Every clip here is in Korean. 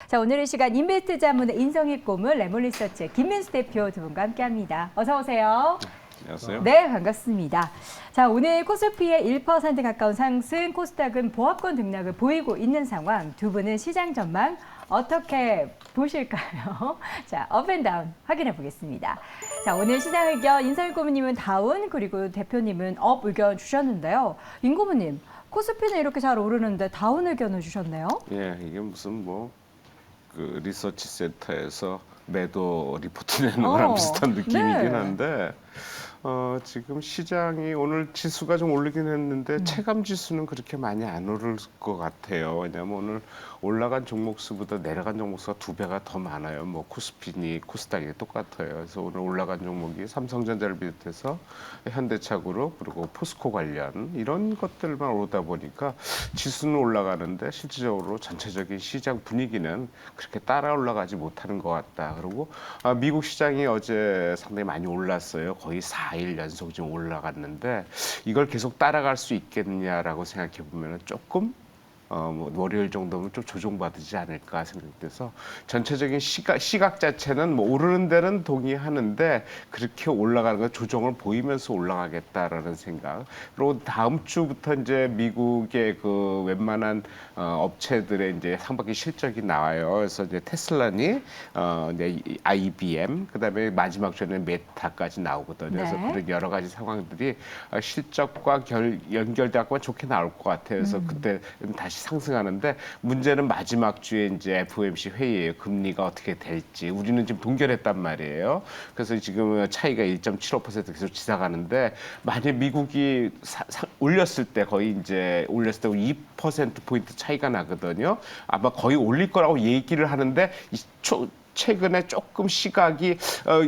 자, 오늘 이 시간 인베스트 자문의 인성이 꼬물 레몬리서치의 김민수 대표 두 분과 함께합니다. 어서 오세요. 안녕하세요. 네, 반갑습니다. 자, 오늘 코스피의 1% 가까운 상승, 코스닥은 보합권 등락을 보이고 있는 상황. 두 분은 시장 전망 어떻게 보실까요? 자, 업앤다운 확인해 보겠습니다. 자, 오늘 시장 의견 인성희 고문님은 다운, 그리고 대표님은 업 의견 주셨는데요. 임 고문님, 코스피는 이렇게 잘 오르는데 다운 의견을 주셨네요. 예, 이게 무슨 그 리서치 센터에서 매도 리포트 내는 거랑 비슷한 느낌이긴 한데 지금 시장이 오늘 지수가 좀 오르긴 했는데 체감 지수는 그렇게 많이 안 오를 것 같아요. 왜냐하면 오늘 올라간 종목 수보다 내려간 종목 수가 2배가 더 많아요. 뭐 코스피니 코스닥이 똑같아요. 그래서 오늘 올라간 종목이 삼성전자를 비롯해서 현대차그룹 그리고 포스코 관련 이런 것들만 오르다 보니까 지수는 올라가는데 실질적으로 전체적인 시장 분위기는 그렇게 따라 올라가지 못하는 것 같다. 그리고 미국 시장이 어제 상당히 많이 올랐어요. 거의 4일 연속 좀 올라갔는데 이걸 계속 따라갈 수 있겠느냐라고 생각해 보면 조금 월요일 정도면 좀 조정받지 않을까 생각돼서 전체적인 시각 자체는 뭐 오르는 데는 동의하는데 그렇게 올라가는 건 조정을 보이면서 올라가겠다라는 생각. 그리고 다음 주부터 이제 미국의 그 웬만한 업체들의 이제 상반기 실적이 나와요. 그래서 이제 테슬라니 이제 IBM 그다음에 마지막 주에는 메타까지 나오거든요. 그래서 네. 그런 여러 가지 상황들이 실적과 연결되고 좋게 나올 것 같아요. 그래서 그때 다시 상승하는데 문제는 마지막 주에 이제 FOMC 회의예요. 금리가 어떻게 될지. 우리는 지금 동결했단 말이에요. 그래서 지금 차이가 1.75% 계속 지나가는데 만약 미국이 올렸을 때 거의 이제 올렸을 때 2% 포인트 차이가 나거든요. 아마 거의 올릴 거라고 얘기를 하는데 최근에 조금 시각이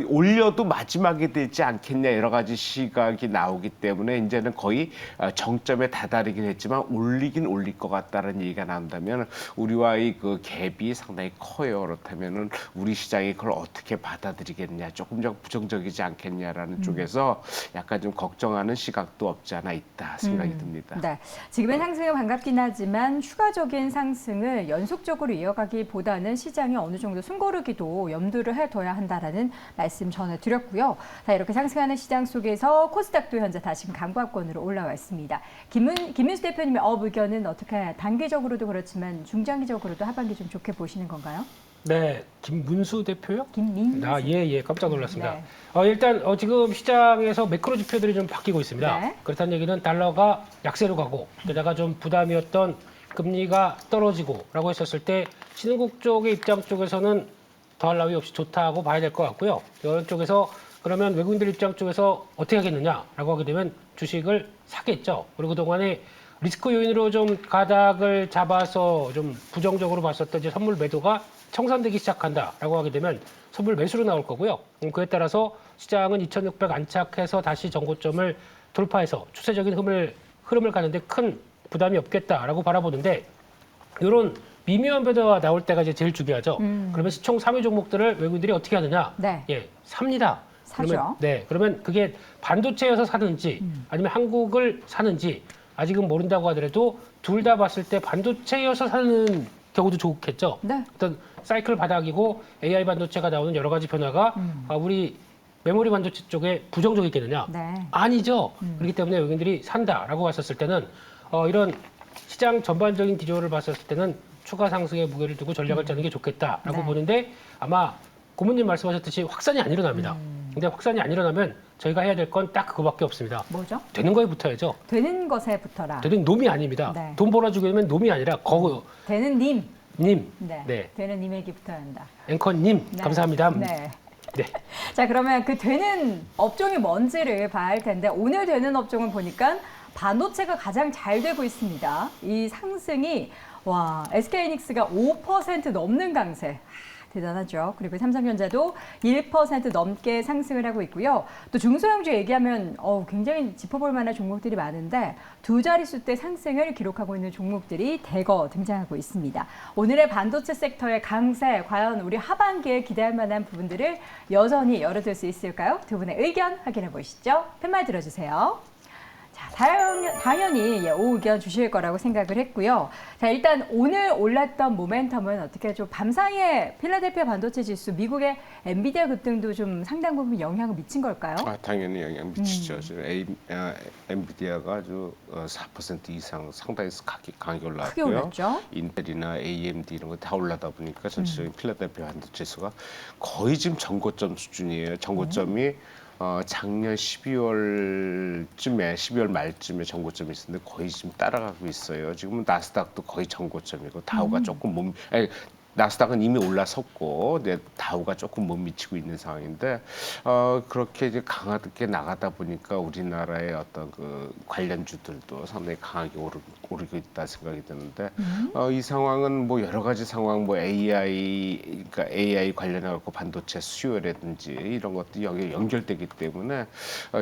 올려도 마지막에 되지 않겠냐 여러 가지 시각이 나오기 때문에 이제는 거의 정점에 다다르긴 했지만 올리긴 올릴 것 같다는 얘기가 나온다면 우리와의 그 갭이 상당히 커요. 그렇다면은 우리 시장이 그걸 어떻게 받아들이겠냐 조금 더 부정적이지 않겠냐라는 쪽에서 약간 좀 걱정하는 시각도 없지 않아 있다 생각이 듭니다. 네, 지금의 상승은 반갑긴 하지만 추가적인 상승을 연속적으로 이어가기보다는 시장이 어느 정도 숨고르기도 염두를 해둬야 한다라는 말씀 전해드렸고요. 자, 이렇게 상승하는 시장 속에서 코스닥도 현재 다시금 강보합권으로 올라와 있습니다. 김민수 대표님의 업 의견은 어떻게 단기적으로도 그렇지만 중장기적으로도 하반기 좀 좋게 보시는 건가요? 네, 김문수 대표요? 김민수. 예, 깜짝 놀랐습니다. 네. 일단 지금 시장에서 매크로 지표들이 좀 바뀌고 있습니다. 네. 그렇다는 얘기는 달러가 약세로 가고 게다가 좀 부담이었던 금리가 떨어지고라고 했었을 때 신흥국 쪽의 입장 쪽에서는 더할 나위 없이 좋다고 봐야 될 것 같고요. 이런 쪽에서 그러면 외국인들 입장 쪽에서 어떻게 하겠느냐라고 하게 되면 주식을 사겠죠. 그리고 그동안에 리스크 요인으로 좀 가닥을 잡아서 좀 부정적으로 봤었던 이제 선물 매도가 청산되기 시작한다라고 하게 되면 선물 매수로 나올 거고요. 그에 따라서 시장은 2,600 안착해서 다시 정고점을 돌파해서 추세적인 흐름을 가는데 큰 부담이 없겠다라고 바라보는데 이런 미묘한 배도가 나올 때가 이제 제일 중요하죠. 그러면 시총 3위 종목들을 외국인들이 어떻게 하느냐? 네. 예, 삽니다. 사죠. 그러면 그게 반도체여서 사는지 아니면 한국을 사는지 아직은 모른다고 하더라도 둘 다 봤을 때 반도체여서 사는 경우도 좋겠죠. 네. 어떤 사이클 바닥이고 AI 반도체가 나오는 여러 가지 변화가 우리 메모리 반도체 쪽에 부정적이겠느냐? 네. 아니죠. 그렇기 때문에 외국인들이 산다라고 봤었을 때는 이런 시장 전반적인 기조를 봤었을 때는 추가 상승에 무게를 두고 전략을 짜는 게 좋겠다라고 네. 보는데 아마 고문님 말씀하셨듯이 확산이 안 일어납니다. 근데 확산이 안 일어나면 저희가 해야 될 건 딱 그거밖에 없습니다. 뭐죠? 되는 거에 붙어야죠. 되는 것에 붙어라. 되는 놈이 아닙니다. 네. 돈 벌어주게 되면 놈이 아니라 되는 님. 님, 네. 네. 되는 님에게 붙어야 한다. 앵커님 네. 감사합니다. 네. 네. 자, 그러면 그 되는 업종이 뭔지를 봐야 할 텐데 오늘 되는 업종은 보니까 반도체가 가장 잘 되고 있습니다. 이 상승이 SK하이닉스가 5% 넘는 강세. 대단하죠. 그리고 삼성전자도 1% 넘게 상승을 하고 있고요. 또 중소형주 얘기하면 굉장히 짚어볼 만한 종목들이 많은데 두 자릿수대 상승을 기록하고 있는 종목들이 대거 등장하고 있습니다. 오늘의 반도체 섹터의 강세, 과연 우리 하반기에 기대할 만한 부분들을 여전히 열어둘 수 있을까요? 두 분의 의견 확인해 보시죠. 팻말 들어주세요. 자, 당연히 오후 의견 주실 거라고 생각을 했고요. 자, 일단 오늘 올랐던 모멘텀은 어떻게 좀 밤사이에 필라델피아 반도체 지수, 미국의 엔비디아 급등도 좀 상당 부분 영향을 미친 걸까요? 당연히 영향 미치죠. 지금 엔비디아가 아주 4% 이상 상당히 강하게 크게 올랐고요. 올랐죠. 인텔이나 AMD 이런 거 다 올라다 보니까 전체적인 필라델피아 반도체 지수가 거의 지금 전고점 수준이에요. 전고점이 작년 12월 말쯤에 전고점이 있었는데 거의 지금 따라가고 있어요. 지금은 나스닥도 거의 전고점이고 다우가 조금 나스닥은 이미 올라섰고, 다우가 조금 못 미치고 있는 상황인데, 그렇게 이제 강하게 나가다 보니까 우리나라의 어떤 그 관련주들도 상당히 강하게 오르고 있다 생각이 드는데, 이 상황은 뭐 여러 가지 상황, 뭐 그러니까 AI 관련해갖고 반도체 수요라든지 이런 것들이 여기 연결되기 때문에,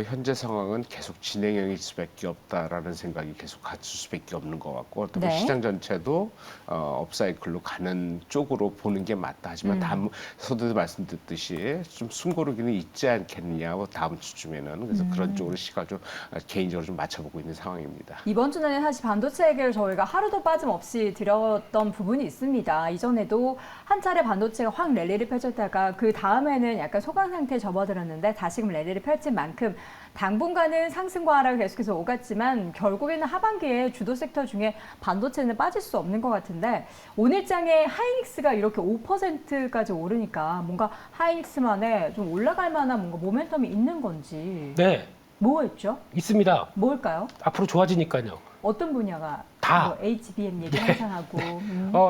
현재 상황은 계속 진행형일 수밖에 없다라는 생각이 계속 갖출 수밖에 없는 것 같고, 어떻게 네. 시장 전체도 업사이클로 가는 쪽으로 보는 게 맞다. 하지만 서두에 말씀드렸듯이 좀 숨고르기는 있지 않겠느냐. 다음 주쯤에는 그래서 그런 쪽으로 시각을 좀 개인적으로 좀 맞춰보고 있는 상황입니다. 이번 주는 사실 반도체 얘기를 저희가 하루도 빠짐없이 드렸던 부분이 있습니다. 이전에도 한 차례 반도체가 확 랠리를 펼쳤다가 그 다음에는 약간 소강 상태에 접어들었는데 다시금 랠리를 펼친 만큼 당분간은 상승과 하락이 계속해서 오갔지만 결국에는 하반기에 주도 섹터 중에 반도체는 빠질 수 없는 것 같은데 오늘장에 하이닉스가 이렇게 5%까지 오르니까 뭔가 하이닉스만의 좀 올라갈 만한 뭔가 모멘텀이 있는 건지. 네, 뭐였죠? 있습니다. 뭘까요? 앞으로 좋아지니까요. 어떤 분야가? 다. 뭐 HBM 얘기 항상 하고.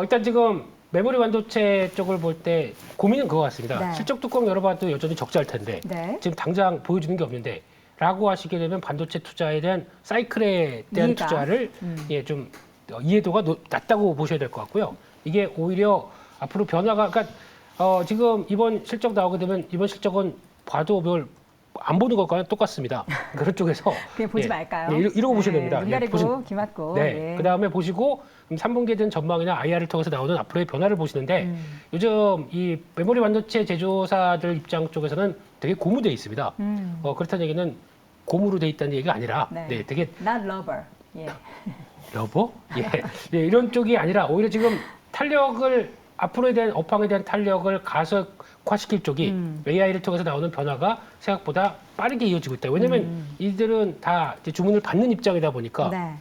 일단 지금 메모리 반도체 쪽을 볼 때 고민은 그거 같습니다. 네. 실적 뚜껑 열어봐도 여전히 적자일 텐데 네. 지금 당장 보여주는 게 없는데 라고 하시게 되면 반도체 투자에 대한 사이클에 대한 이해가. 투자를 좀 이해도가 낮다고 보셔야 될 것 같고요. 이게 오히려 앞으로 변화가 그러니까 지금 이번 실적 나오게 되면 이번 실적은 봐도 별 안 보는 것과는 똑같습니다. 그런 쪽에서 그냥 보지 말까요? 이러고 보셔야 됩니다. 눈 가리고 귀 막고. 네. 예. 그다음에 보시고 3분기에 대한 전망이나 IR을 통해서 나오는 앞으로의 변화를 보시는데 요즘 이 메모리 반도체 제조사들 입장 쪽에서는 되게 고무돼 있습니다. 그렇다는 얘기는 고무로 돼 있다는 얘기가 아니라 네. 되게 Not lover. 예. 러버? 예, 이런 쪽이 아니라 오히려 지금 탄력을 앞으로에 대한 업황에 대한 탄력을 가속화시킬 쪽이 AI를 통해서 나오는 변화가 생각보다 빠르게 이어지고 있다. 왜냐하면 이들은 다 이제 주문을 받는 입장이다 보니까 네.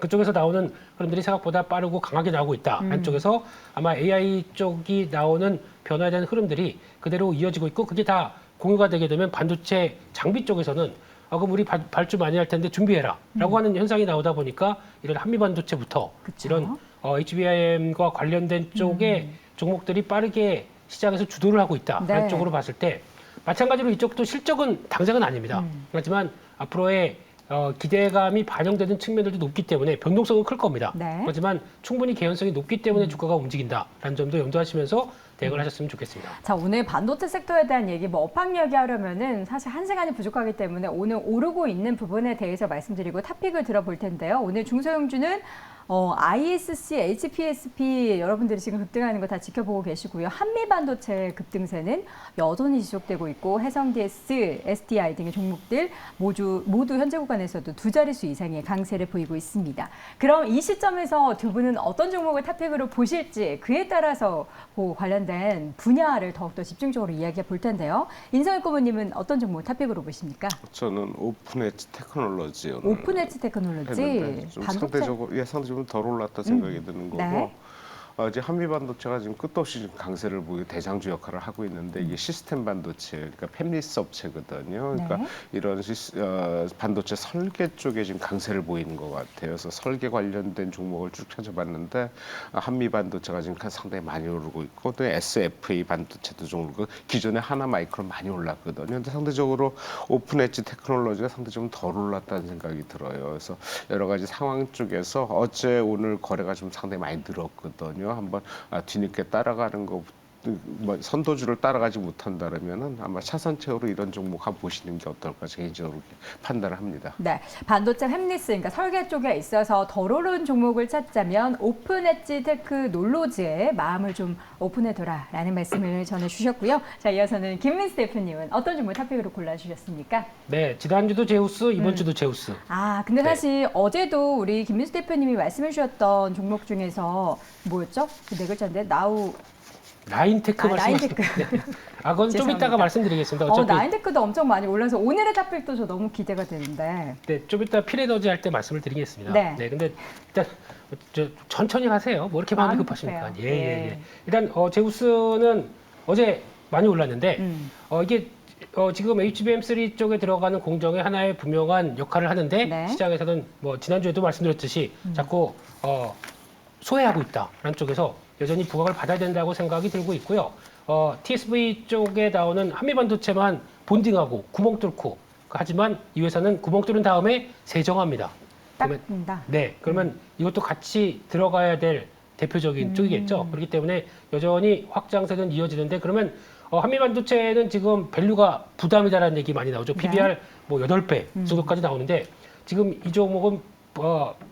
그쪽에서 나오는 흐름들이 생각보다 빠르고 강하게 나오고 있다. 한쪽에서 아마 AI 쪽이 나오는 변화에 대한 흐름들이 그대로 이어지고 있고 그게 다 공유가 되게 되면 반도체 장비 쪽에서는 그럼 우리 발주 많이 할 텐데 준비해라 라고 하는 현상이 나오다 보니까 이런 한미 반도체부터 그쵸. 이런 HBM과 관련된 쪽의 종목들이 빠르게 시장에서 주도를 하고 있다. 네. 한쪽으로 봤을 때 마찬가지로 이쪽도 실적은 당장은 아닙니다. 하지만 앞으로의 기대감이 반영되는 측면들도 높기 때문에 변동성은 클 겁니다. 네. 하지만 충분히 개연성이 높기 때문에 주가가 움직인다라는 점도 염두하시면서 대응을 하셨으면 좋겠습니다. 자, 오늘 반도체 섹터에 대한 얘기, 뭐 업황 얘기하려면은 사실 한 시간이 부족하기 때문에 오늘 오르고 있는 부분에 대해서 말씀드리고 탑픽을 들어볼 텐데요. 오늘 중소형주는 ISC, HPSP 여러분들이 지금 급등하는 거 다 지켜보고 계시고요. 한미 반도체 급등세는 여전히 지속되고 있고 해성 DS, SDI 등의 종목들 모두 현재 구간에서도 두 자릿수 이상의 강세를 보이고 있습니다. 그럼 이 시점에서 두 분은 어떤 종목을 탑픽으로 보실지 그에 따라서 관련된 분야를 더욱더 집중적으로 이야기해 볼 텐데요. 인성일 고모님은 어떤 종목을 탑픽으로 보십니까? 저는 오픈 엣지 테크놀로지 오픈 엣지 테크놀로지, 했는데 좀 상대적으로 덜 올랐다 생각이 드는 거고 네. 이제 한미 반도체가 지금 끝없이 지금 강세를 보이고 대장주 역할을 하고 있는데 이게 시스템 반도체, 그러니까 팹리스 업체거든요. 그러니까 네. 이런 반도체 설계 쪽에 지금 강세를 보이는 것 같아요. 그래서 설계 관련된 종목을 쭉 찾아봤는데 한미 반도체가 지금 상당히 많이 오르고 있고 또 SFA 반도체도 좀 오르고 기존에 하나 마이크론 많이 올랐거든요. 근데 상대적으로 오픈 엣지 테크놀로지가 상대적으로 덜 올랐다는 생각이 들어요. 그래서 여러 가지 상황 쪽에서 어제 오늘 거래가 좀 상당히 많이 늘었거든요. 한번 뒤늦게 따라가는 것 뭐 선도주를 따라가지 못한다면은 아마 차선책으로 이런 종목 한번 보시는 게 어떨까 개인적으로 판단을 합니다. 네, 반도체 햅리스, 그러니까 설계 쪽에 있어서 덜 오른 종목을 찾자면 오픈 엣지 테크 놀로즈에 마음을 좀 오픈해둬라라는 말씀을 전해주셨고요. 자, 이어서는 김민수 대표님은 어떤 종목 토픽으로 골라주셨습니까? 네, 지난주도 제우스, 이번 주도 제우스. 아, 근데 사실 어제도 우리 김민수 대표님이 말씀해 주셨던 종목 중에서 뭐였죠? 그 네 글자인데 나인테크 나인테크. 말씀하셨는데. 아, 그건 좀 죄송합니다. 이따가 말씀드리겠습니다. 어차피 나인테크도 엄청 많이 올라서 오늘의 토픽도 저 너무 기대가 되는데. 네, 좀 이따 피레너지 할 때 말씀을 드리겠습니다. 네. 근데 일단 천천히 하세요. 뭐 이렇게 마음이 마음이 급하십니까? 급해요. 예. 일단 제우스는 어제 많이 올랐는데 이게 지금 HBM3 쪽에 들어가는 공정의 하나의 분명한 역할을 하는데 네. 시장에서는 뭐 지난주에도 말씀드렸듯이 자꾸 소외하고 있다라는 쪽에서 여전히 부각을 받아야 된다고 생각이 들고 있고요. TSV 쪽에 나오는 한미반도체만 본딩하고 구멍 뚫고 하지만 이 회사는 구멍 뚫은 다음에 세정합니다. 딱입니다. 네, 그러면 이것도 같이 들어가야 될 대표적인 쪽이겠죠. 그렇기 때문에 여전히 확장세는 이어지는데 그러면 한미반도체는 지금 밸류가 부담이다라는 얘기 많이 나오죠. PBR 뭐 8배 정도까지 나오는데 지금 이 종목은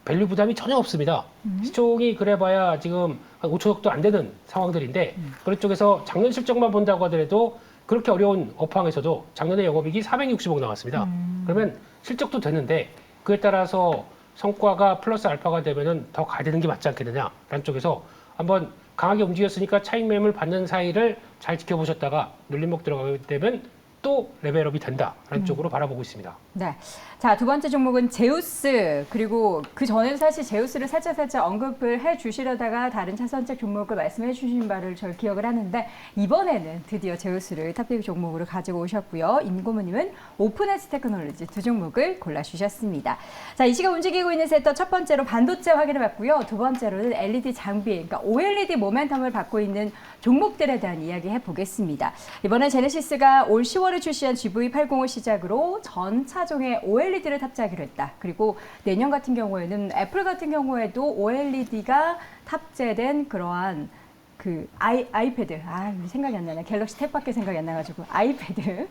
밸류 부담이 전혀 없습니다. 시총이 그래봐야 지금 한 5천억도 안 되는 상황들인데 그런 쪽에서 작년 실적만 본다고 하더라도 그렇게 어려운 업황에서도 작년에 영업이익이 460억 나왔습니다. 그러면 실적도 되는데 그에 따라서 성과가 플러스 알파가 되면은 더 가야 되는 게 맞지 않겠느냐라는 쪽에서 한번 강하게 움직였으니까 차익 매물 받는 사이를 잘 지켜보셨다가 눌림목 들어가게 되면 또 레벨업이 된다라는 쪽으로 바라보고 있습니다. 네. 자, 두 번째 종목은 제우스. 그리고 그 전에도 사실 제우스를 살짝 언급을 해 주시려다가 다른 차선책 종목을 말씀해 주신 바를 저 기억을 하는데 이번에는 드디어 제우스를 탑픽 종목으로 가지고 오셨고요. 임고모님은 오픈에지 테크놀로지 두 종목을 골라주셨습니다. 자, 이 시간 움직이고 있는 섹터 첫 번째로 반도체 확인해 봤고요. 두 번째로는 LED 장비, 그러니까 OLED 모멘텀을 받고 있는 종목들에 대한 이야기 해보겠습니다. 이번에 제네시스가 올 10월에 출시한 GV805 시작으로 전 차종에 OLED를 탑재하기로 했다. 그리고 내년 같은 경우에는 애플 같은 경우에도 OLED가 탑재된 그러한 그 아이패드, 생각이 안 나네. 갤럭시 탭밖에 생각이 안 나가지고 아이패드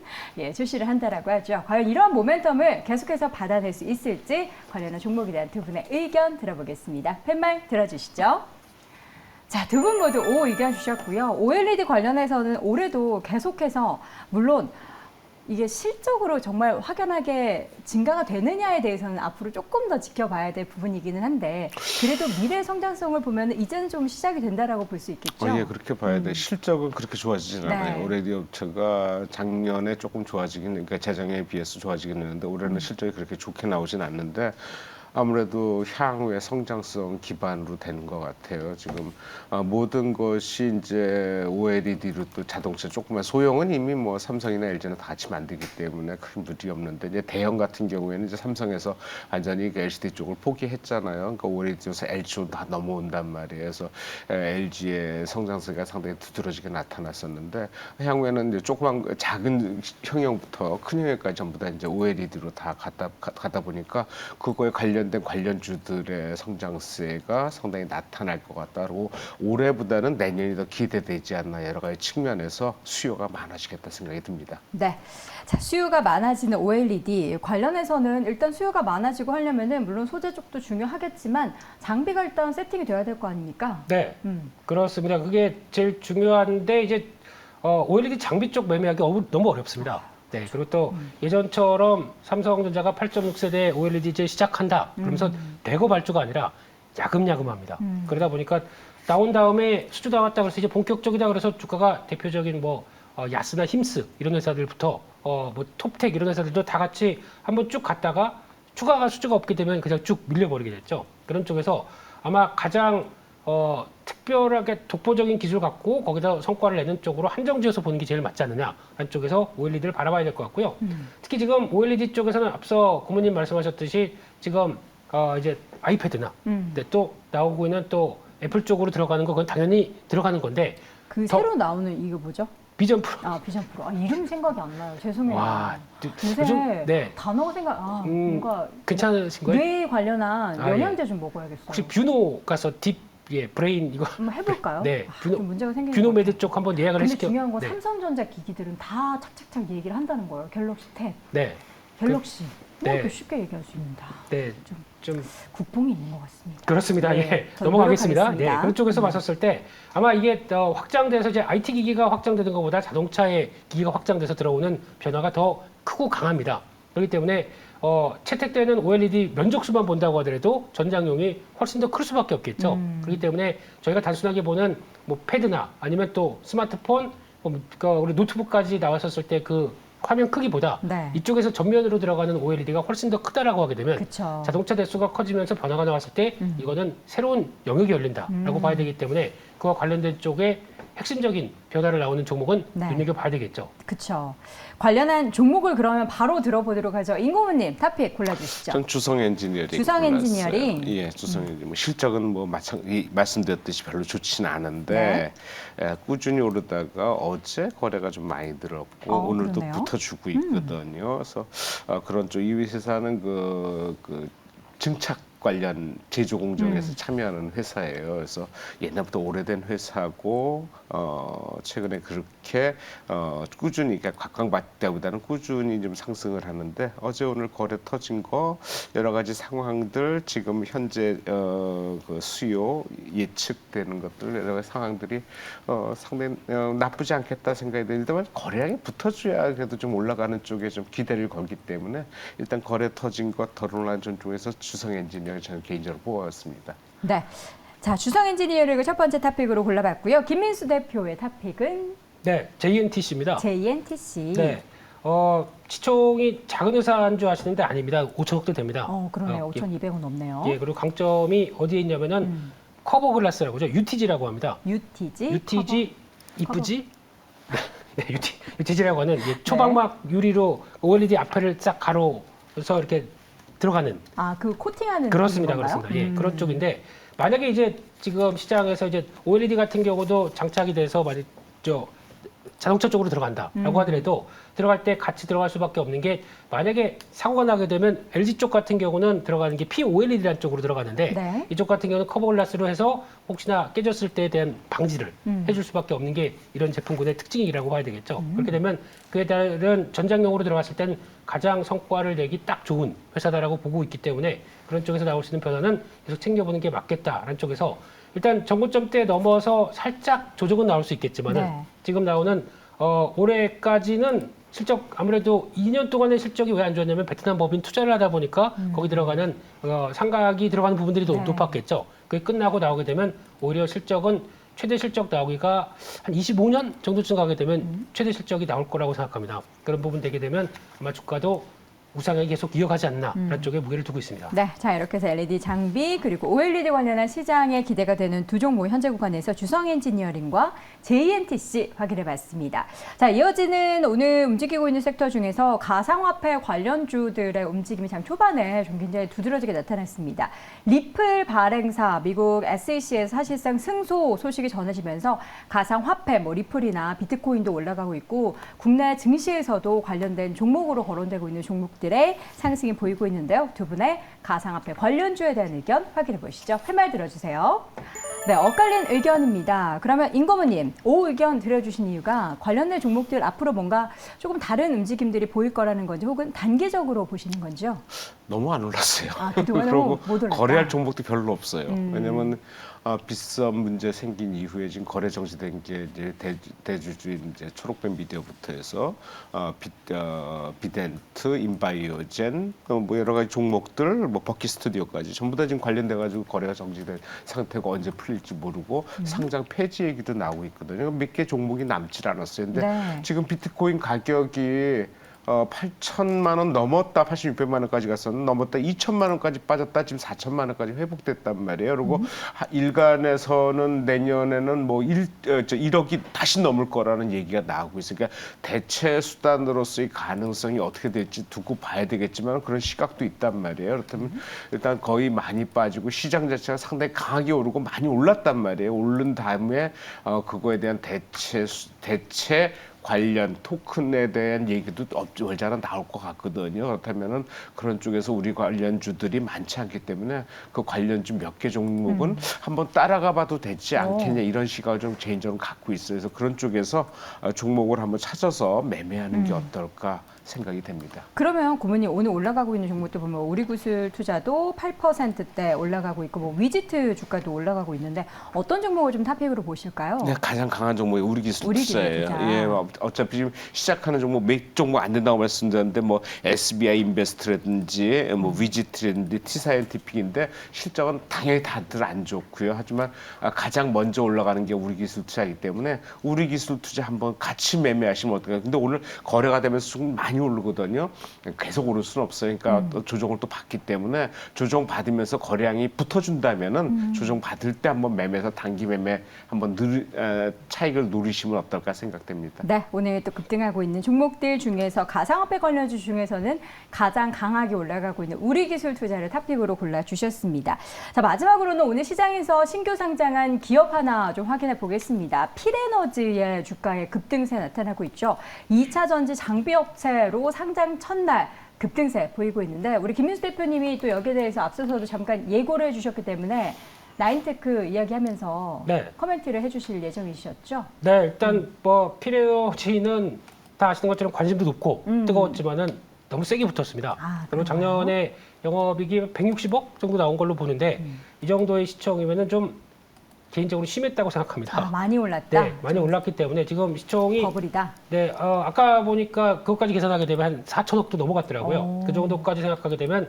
출시를 한다라고 하죠. 과연 이러한 모멘텀을 계속해서 받아낼 수 있을지 관련한 종목에 대한 두 분의 의견 들어보겠습니다. 팻말 들어주시죠. 자, 두 분 모두 O 의견 주셨고요. OLED 관련해서는 올해도 계속해서 물론 이게 실적으로 정말 확연하게 증가가 되느냐에 대해서는 앞으로 조금 더 지켜봐야 될 부분이기는 한데 그래도 미래 성장성을 보면 이제는 좀 시작이 된다라고 볼 수 있겠죠. 예, 그렇게 봐야 돼. 실적은 그렇게 좋아지진 않아요. 네. OLED 업체가 작년에 조금 좋아지긴, 그러니까 재작년에 비해서 좋아지긴 했는데 올해는 실적이 그렇게 좋게 나오진 않는데 아무래도 향후의 성장성 기반으로 되는 것 같아요. 지금 모든 것이 이제 OLED로 또 자동차 조금만 소형은 이미 뭐 삼성이나 LG는 다 같이 만들기 때문에 큰 무리 없는데 이제 대형 같은 경우에는 이제 삼성에서 완전히 그 LCD 쪽을 포기했잖아요. 그러니까 OLED에서 LG로 다 넘어온단 말이에요. 그래서 LG의 성장세가 상당히 두드러지게 나타났었는데 향후에는 이제 조그만 작은 형형부터 큰 형형까지 전부 다 이제 OLED로 다 가다 보니까 그거에 관련주들의 성장세가 상당히 나타날 것 같다고 올해보다는 내년이 더 기대되지 않나 여러 가지 측면에서 수요가 많아지겠다 생각이 듭니다. 네. 자, 수요가 많아지는 OLED 관련해서는 일단 수요가 많아지고 하려면은 물론 소재 쪽도 중요하겠지만 장비가 일단 세팅이 돼야 될 거 아닙니까? 네, 그렇습니다. 그게 제일 중요한데 이제 OLED 장비 쪽 매매하기 너무 어렵습니다. 네, 그리고 또 예전처럼 삼성전자가 8.6세대 OLED 이제 시작한다. 그러면서 대거 발주가 아니라 야금야금합니다. 그러다 보니까 나온 다음에 수주 나왔다 그래서 이제 본격적이다 그래서 주가가 대표적인 뭐 야스나 힘스 이런 회사들부터 뭐 톱텍 이런 회사들도 다 같이 한번 쭉 갔다가 추가가 수주가 없게 되면 그냥 쭉 밀려버리게 됐죠. 그런 쪽에서 아마 가장 특별하게 독보적인 기술 갖고 거기다 성과를 내는 쪽으로 한정지어서 보는 게 제일 맞지 않느냐 하는 쪽에서 OLED를 바라봐야 될 것 같고요. 특히 지금 OLED 쪽에서는 앞서 고모님 말씀하셨듯이 지금 이제 아이패드나 근데 또 나오고 있는 또 애플 쪽으로 들어가는 거 그건 당연히 들어가는 건데 그 새로 나오는 이거 뭐죠? 비전 프로. 비전 프로. 이름 생각이 안 나요. 죄송해요. 와, 요새 요즘 네. 단어가 뭔가 괜찮으신 거예요? 뇌에 관련한 예. 영양제 좀 먹어야겠어요. 혹시 뷰노 가서 딥 예, 브레인 이거 한번 해볼까요? 네, 좀 문제가 생기는 것 뷰노메드 같아요. 쪽 한번 예약을 근데 시켜. 중요한 건 네. 삼성전자 기기들은 다 착착착 얘기를 한다는 거예요. 갤럭시 10, 네. 갤럭시. 뭐 네. 이렇게 쉽게 얘기할 수 있는다. 네. 좀 좀 국뽕이 있는 것 같습니다. 그렇습니다. 네, 예. 저 넘어가겠습니다. 노력하겠습니다. 네. 그런 쪽에서 봤었을 때 아마 이게 확장돼서 이제 IT 기기가 확장되는 것보다 자동차의 기기가 확장돼서 들어오는 변화가 더 크고 강합니다. 그렇기 때문에 채택되는 OLED 면적수만 본다고 하더라도 전장용이 훨씬 더 클 수밖에 없겠죠. 그렇기 때문에 저희가 단순하게 보는 뭐 패드나 아니면 또 스마트폰, 우리 노트북까지 나왔었을 때 그 화면 크기보다 네. 이쪽에서 전면으로 들어가는 OLED가 훨씬 더 크다라고 하게 되면 그쵸. 자동차 대수가 커지면서 변화가 나왔을 때 이거는 새로운 영역이 열린다라고 봐야 되기 때문에 그와 관련된 쪽에 핵심적인 변화를 나오는 종목은 네. 눈여겨봐야 되겠죠. 그렇죠. 관련한 종목을 그러면 바로 들어보도록 하죠. 임고문님 탑픽 골라주시죠. 전 주성 엔지니어링. 주성 골랐어요. 엔지니어링? 예, 주성 엔지니어링. 뭐 실적은 뭐 말씀드렸듯이 별로 좋지는 않은데 꾸준히 오르다가 어제 거래가 좀 많이 늘었고 오늘도 그러네요. 붙어주고 있거든요. 그래서 그런 쪽 이 회사는 그 증착 관련 제조 공정에서 참여하는 회사예요. 그래서 옛날부터 오래된 회사고 최근에 그렇게 꾸준히 그러니까 각광받다보다는 꾸준히 좀 상승을 하는데 어제 오늘 거래 터진 거 여러 가지 상황들 지금 현재 그 수요 예측되는 것들 여러 가지 상황들이 상당히 나쁘지 않겠다 생각이 들지만 거래량이 붙어줘야 그래도 좀 올라가는 쪽에 좀 기대를 걸기 때문에 일단 거래 터진 것 더러운 쪽에서 주성 엔지니어 저는 개인적으로 뽑아봤습니다. 네. 자, 주성 엔지니어링을 첫 번째 탑픽으로 골라봤고요. 김민수 대표의 탑픽은 네, JNTC입니다. JNTC. 네, 시총이 작은 회사인 줄 아시는데 아닙니다. 5천억대 됩니다. 그러네요. 5,200원 넘네요. 예, 그리고 강점이 어디에 있냐면은 커버 글라스라고 하죠. UTG라고 합니다. UTG. UTG 이쁘지? 네, UTG라고 하는 이제 초방막 유리로 OLED 앞에를 싹 가로서 이렇게 들어가는. 그 코팅하는. 그렇습니다, 건가요? 그렇습니다. 예, 그런 쪽인데 만약에 이제 지금 시장에서 이제 OLED 같은 경우도 장착이 돼서 말이죠. 자동차 쪽으로 들어간다라고 하더라도 들어갈 때 같이 들어갈 수밖에 없는 게 만약에 사고가 나게 되면 LG 쪽 같은 경우는 들어가는 게 POLED라는 쪽으로 들어가는데 네. 이쪽 같은 경우는 커버 글라스로 해서 혹시나 깨졌을 때에 대한 방지를 해줄 수밖에 없는 게 이런 제품군의 특징이라고 봐야 되겠죠. 그렇게 되면 그에 따른 전장용으로 들어갔을 때는 가장 성과를 내기 딱 좋은 회사다라고 보고 있기 때문에 그런 쪽에서 나올 수 있는 변화는 계속 챙겨보는 게 맞겠다라는 쪽에서 일단 정고점대 넘어서 살짝 조정은 나올 수 있겠지만은 네. 지금 나오는 올해까지는 실적 아무래도 2년 동안의 실적이 왜 안 좋았냐면 베트남 법인 투자를 하다 보니까 거기 들어가는 상각이 들어가는 부분들이 네. 높았겠죠. 그게 끝나고 나오게 되면 오히려 실적은 최대 실적 나오기가 한 25년 정도쯤 가게 되면 최대 실적이 나올 거라고 생각합니다. 그런 부분 되게 되면 아마 주가도 우상향이 계속 이어가지 않나라는 쪽에 무게를 두고 있습니다. 네, 자 이렇게 해서 LED 장비 그리고 OLED 관련한 시장에 기대가 되는 두 종목 현재 구간에서 주성 엔지니어링과 JNTC 확인해봤습니다. 자 이어지는 오늘 움직이고 있는 섹터 중에서 가상화폐 관련주들의 움직임이 장 초반에 좀 굉장히 두드러지게 나타났습니다. 리플 발행사 미국 SEC에서 사실상 승소 소식이 전해지면서 가상화폐 리플이나 비트코인도 올라가고 있고 국내 증시에서도 관련된 종목으로 거론되고 있는 종목 들의 상승이 보이고 있는데요. 두 분의 가상화폐 관련주에 대한 의견 확인해 보시죠. 팻말 들어주세요. 네, 엇갈린 의견입니다. 그러면 임고문님, 오 의견 들어주신 이유가 관련된 종목들 앞으로 뭔가 조금 다른 움직임들이 보일 거라는 건지 혹은 단계적으로 보시는 건지요? 너무 안 올랐어요. 그동안은 그리고 못 올랐다. 거래할 종목도 별로 없어요. 왜냐면 빗썸 문제 생긴 이후에 지금 거래 정지된 게 이제 대주주인 이제 초록뱀 미디어부터 해서 비덴트, 인바이오젠, 뭐 여러 가지 종목들, 뭐 버키 스튜디오까지 전부 다 지금 관련돼 가지고 거래가 정지된 상태고 언제 풀릴지 모르고 상장 폐지 얘기도 나오고 있거든요. 몇 개 종목이 남질 않았어요. 근데 네. 지금 비트코인 가격이 8천만 원 넘었다, 8,600만 원까지 갔었는데 넘었다, 2천만 원까지 빠졌다, 지금 4천만 원까지 회복됐단 말이에요. 그리고 일간에서는 내년에는 뭐 1억이 다시 넘을 거라는 얘기가 나오고 있으니까 대체 수단으로서의 가능성이 어떻게 될지 두고 봐야 되겠지만 그런 시각도 있단 말이에요. 그렇다면 일단 거의 많이 빠지고 시장 자체가 상당히 강하게 오르고 많이 올랐단 말이에요. 오른 다음에 그거에 대한 대체 관련 토큰에 대한 얘기도 얼자나 나올 것 같거든요. 그렇다면은 그런 쪽에서 우리 관련주들이 많지 않기 때문에 그 관련주 몇 개 종목은 한번 따라가봐도 되지 않겠냐 이런 시각을 좀 개인적으로 갖고 있어요. 그래서 그런 쪽에서 종목을 한번 찾아서 매매하는 게 어떨까 생각이 됩니다. 그러면 고모님 오늘 올라가고 있는 종목도 보면 우리구슬 투자도 8%대 올라가고 있고 뭐 위지트 주가도 올라가고 있는데 어떤 종목을 좀 탑픽으로 보실까요? 네, 가장 강한 종목이 우리기술 우리기술 투자예요. 투자. 예, 어차피 지금 시작하는 종목 몇 종목 안 된다고 말씀드렸는데 뭐 SBI 인베스트라든지 뭐 위지트라든지 T사이언티픽인데 실적은 당연히 다들 안 좋고요. 하지만 가장 먼저 올라가는 게 우리기술 투자이기 때문에 우리기술 투자 한번 같이 매매하시면 어떨까요? 근데 오늘 거래가 되면서 좀 많이 오르거든요. 계속 오를 수는 없어요. 그러니까 또 조정을 또 받기 때문에 조정 받으면서 거래량이 붙어준다면은 조정 받을 때 한번 매매해서 단기 매매 한번 차익을 누리시면 어떨까 생각됩니다. 네, 오늘 또 급등하고 있는 종목들 중에서 가상화폐 관련주 중에서는 가장 강하게 올라가고 있는 우리기술 투자를 탑픽으로 골라주셨습니다. 자, 마지막으로는 오늘 시장에서 신규 상장한 기업 하나 좀 확인해 보겠습니다. 필에너지의 주가의 급등세 나타나고 있죠. 2차 전지 장비업체로 상장 첫날 급등세 보이고 있는데 우리 김민수 대표님이 또 여기에 대해서 앞서서도 잠깐 예고를 해주셨기 때문에 나인테크 이야기하면서 네. 코멘트를 해주실 예정이셨죠? 네, 일단 뭐 필에너지는 다 아시는 것처럼 관심도 높고 뜨거웠지만은 너무 세게 붙었습니다. 그리고 작년에 영업이익이 160억 정도 나온 걸로 보는데 이 정도의 시총이면은 좀 개인적으로 심했다고 생각합니다. 많이 올랐다. 네, 많이 올랐기 때문에 지금 시총이 버블이다. 네, 아까 보니까 그것까지 계산하게 되면 한 4천억도 넘어갔더라고요. 그 정도까지 생각하게 되면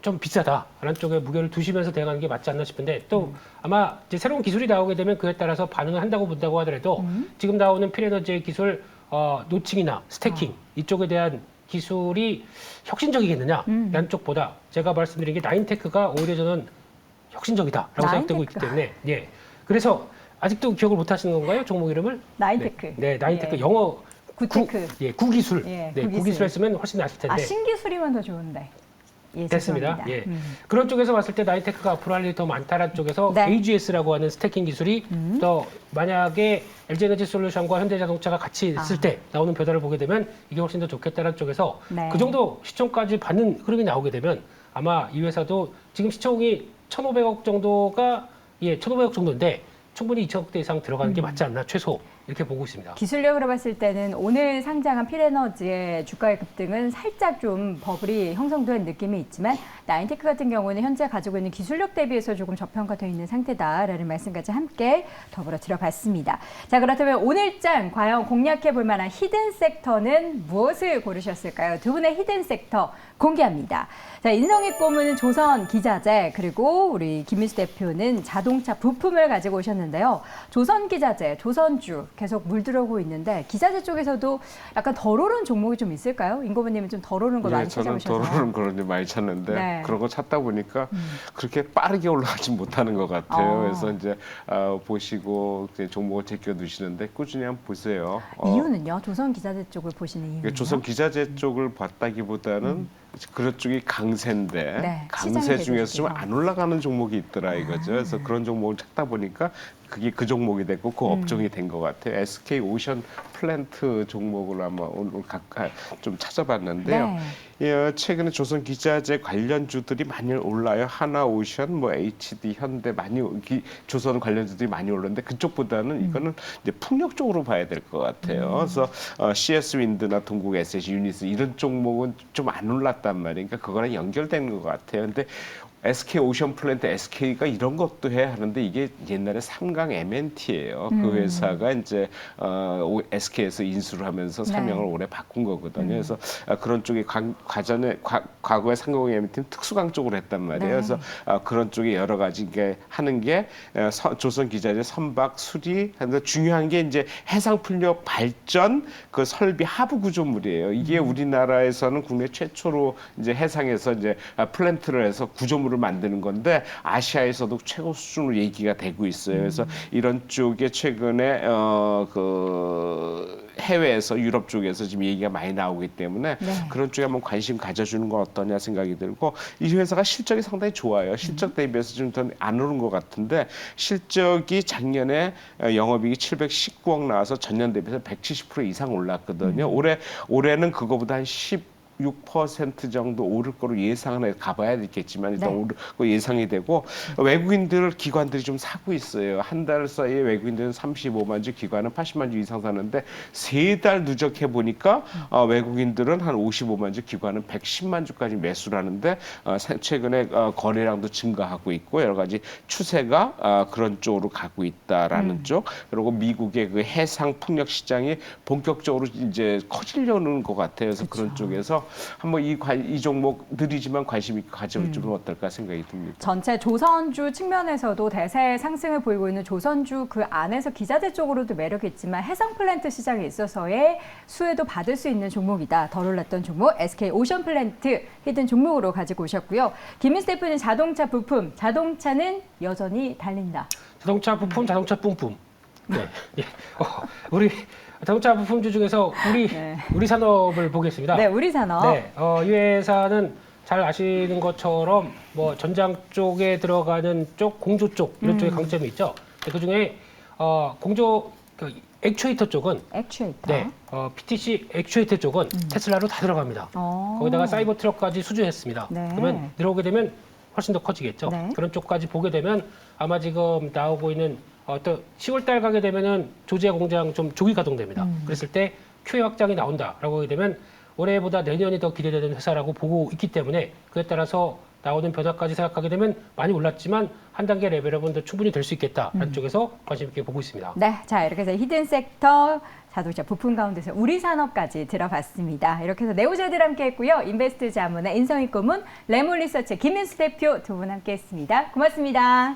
좀 비싸다라는 쪽에 무게를 두시면서 대응하는 게 맞지 않나 싶은데 또 아마 이제 새로운 기술이 나오게 되면 그에 따라서 반응을 한다고 본다고 하더라도 지금 나오는 필에너지의 기술 노칭이나 스태킹 이쪽에 대한 기술이 혁신적이겠느냐라는 쪽보다 제가 말씀드린 게 나인테크가 오히려 저는 혁신적이다라고 생각되고 있기 때문에 예. 그래서 아직도 기억을 못 하시는 건가요? 종목 이름을? 나인테크. 네, 나인테크 예. 영어 구테크. 구기술. 예, 네, 구기술. 구기술 했으면 훨씬 나았을 텐데. 신기술이면 더 좋은데. 예, 됐습니다. 죄송합니다. 예. 그런 쪽에서 봤을 때 나인테크가 앞으로 할 일이 더 많다라는 쪽에서 네. AGS라고 하는 스태킹 기술이 또 만약에 LG에너지솔루션과 현대자동차가 같이 있을 때 나오는 배달을 보게 되면 이게 훨씬 더 좋겠다는 쪽에서 네. 그 정도 시총까지 받는 흐름이 나오게 되면 아마 이 회사도 지금 시총이 1,500억 정도가 1,500억 정도인데 충분히 2,000억대 이상 들어가는 게 맞지 않나 최소 이렇게 보고 있습니다. 기술력으로 봤을 때는 오늘 상장한 필에너지의 주가의 급등은 살짝 좀 버블이 형성된 느낌이 있지만 나인테크 같은 경우는 현재 가지고 있는 기술력 대비해서 조금 저평가되어 있는 상태다라는 말씀까지 함께 더불어 들어봤습니다. 자, 그렇다면 오늘장 과연 공략해 볼 만한 히든 섹터는 무엇을 고르셨을까요? 두 분의 히든 섹터 공개합니다. 자, 인성의 꿈은 조선 기자재 그리고 우리 김민수 대표는 자동차 부품을 가지고 오셨는데요. 조선 기자재, 조선주 계속 물들어오고 있는데 기자재 쪽에서도 약간 덜 오른 종목이 좀 있을까요? 임고부님은 좀 덜 오른 거 많이 저는 찾아오셔서. 덜 오른 그런 데 많이 찾는데 네. 그런 거 찾다 보니까 그렇게 빠르게 올라가지 못하는 것 같아요. 그래서 이제 보시고 이제 종목을 제껴 두시는데 꾸준히 한번 보세요. 이유는요? 조선 기자재 쪽을 보시는 이유는요? 조선 기자재 쪽을 봤다기보다는 그런 쪽이 강세인데 네, 강세 시장이 중에서 좀 되고 안 올라가는 종목이 있더라 이거죠. 그래서 그런 종목을 찾다 보니까 그게 그 종목이 됐고 그 업종이 된 것 같아요. SK 오션 플랜트 종목을 아마 오늘 각각 좀 찾아봤는데요. 네. 예, 최근에 조선 기자재 관련주들이 많이 올라요. 하나오션, 뭐 HD, 현대 많이 조선 관련주들이 많이 올랐는데 그쪽보다는 이거는 이제 풍력 쪽으로 봐야 될 것 같아요. 그래서 CS 윈드나 동국 SH 유니스 이런 종목은 좀 안 올랐단 말이에요. 그러니까 그거랑 연결되는 것 같아요. 근데 SK 오션 플랜트 SK가 이런 것도 해야 하는데 이게 옛날에 삼강 MNT예요. 그 회사가 이제 SK에서 인수를 하면서 사명을 올해 바꾼 거거든요. 그래서 그런 쪽이 과거에 삼강 MNT는 특수강 쪽으로 했단 말이에요. 네. 그래서 그런 쪽에 여러 가지 하는 게 조선 기자재 선박 수리 하는데 중요한 게 이제 해상 풍력 발전 그 설비 하부 구조물이에요. 이게 우리나라에서는 국내 최초로 이제 해상에서 이제 플랜트를 해서 구조물을 만드는 건데 아시아에서도 최고 수준으로 얘기가 되고 있어요. 그래서 이런 쪽에 최근에 그 해외에서 유럽 쪽에서 지금 얘기가 많이 나오기 때문에 네. 그런 쪽에 한번 관심 가져주는 건 어떠냐 생각이 들고 이 회사가 실적이 상당히 좋아요. 실적 대비해서 좀 더 안 오른 것 같은데 실적이 작년에 영업이익이 719억 나와서 전년 대비해서 170% 이상 올랐거든요. 올해는 그거보다 한 6% 정도 오를 거로 예상을 가봐야 되겠지만 일단 네. 오를 거 예상이 되고 외국인들 기관들이 좀 사고 있어요. 한 달 사이에 외국인들은 35만 주, 기관은 80만 주 이상 사는데 3달 누적해 보니까 외국인들은 한 55만 주, 기관은 110만 주까지 매수를 하는데 최근에 거래량도 증가하고 있고 여러 가지 추세가 그런 쪽으로 가고 있다라는 쪽. 그리고 미국의 그 해상 풍력 시장이 본격적으로 이제 커지려는 것 같아요. 그래서 그런 쪽에서 한번 이 종목 느리지만 관심 있게 가져보면 어떨까 생각이 듭니다. 전체 조선주 측면에서도 대세 상승을 보이고 있는 조선주 그 안에서 기자재 쪽으로도 매력이 있지만 해상 플랜트 시장에 있어서의 수혜도 받을 수 있는 종목이다. 덜 올랐던 종목 SK 오션 플랜트 히든 종목으로 가지고 오셨고요. 김민수 대표는 자동차 부품, 자동차는 여전히 달린다. 자동차 부품, 자동차 뿜뿜. 네. 예. 우리 자동차 부품주 중에서 우리 산업을 보겠습니다. 네, 우리 산업. 네, 이 회사는 잘 아시는 것처럼 뭐 전장 쪽에 들어가는 쪽, 공조 쪽 이런 쪽에 강점이 있죠. 그 중에 공조 그 액추에이터 쪽은 액추에이터. 네, PTC 액추에이터 쪽은 테슬라로 다 들어갑니다. 거기다가 사이버 트럭까지 수주했습니다. 네. 그러면 들어오게 되면 훨씬 더 커지겠죠. 네. 그런 쪽까지 보게 되면 아마 지금 나오고 있는 또 10월 달 가게 되면은 조지아 공장 좀 조기 가동됩니다. 그랬을 때 QA 확장이 나온다라고 하게 되면 올해보다 내년이 더 기대되는 회사라고 보고 있기 때문에 그에 따라서 나오는 변화까지 생각하게 되면 많이 올랐지만 한 단계 레벨업은 더 충분히 될 수 있겠다라는 쪽에서 관심 있게 보고 있습니다. 네, 자 이렇게 해서 히든 섹터, 자동차 부품 가운데서 우리 산업까지 들어봤습니다. 이렇게 해서 네오제들 함께했고요. 인베스트 자문의 인성이 고문, 레몬리서치 김민수 대표 두 분 함께했습니다. 고맙습니다.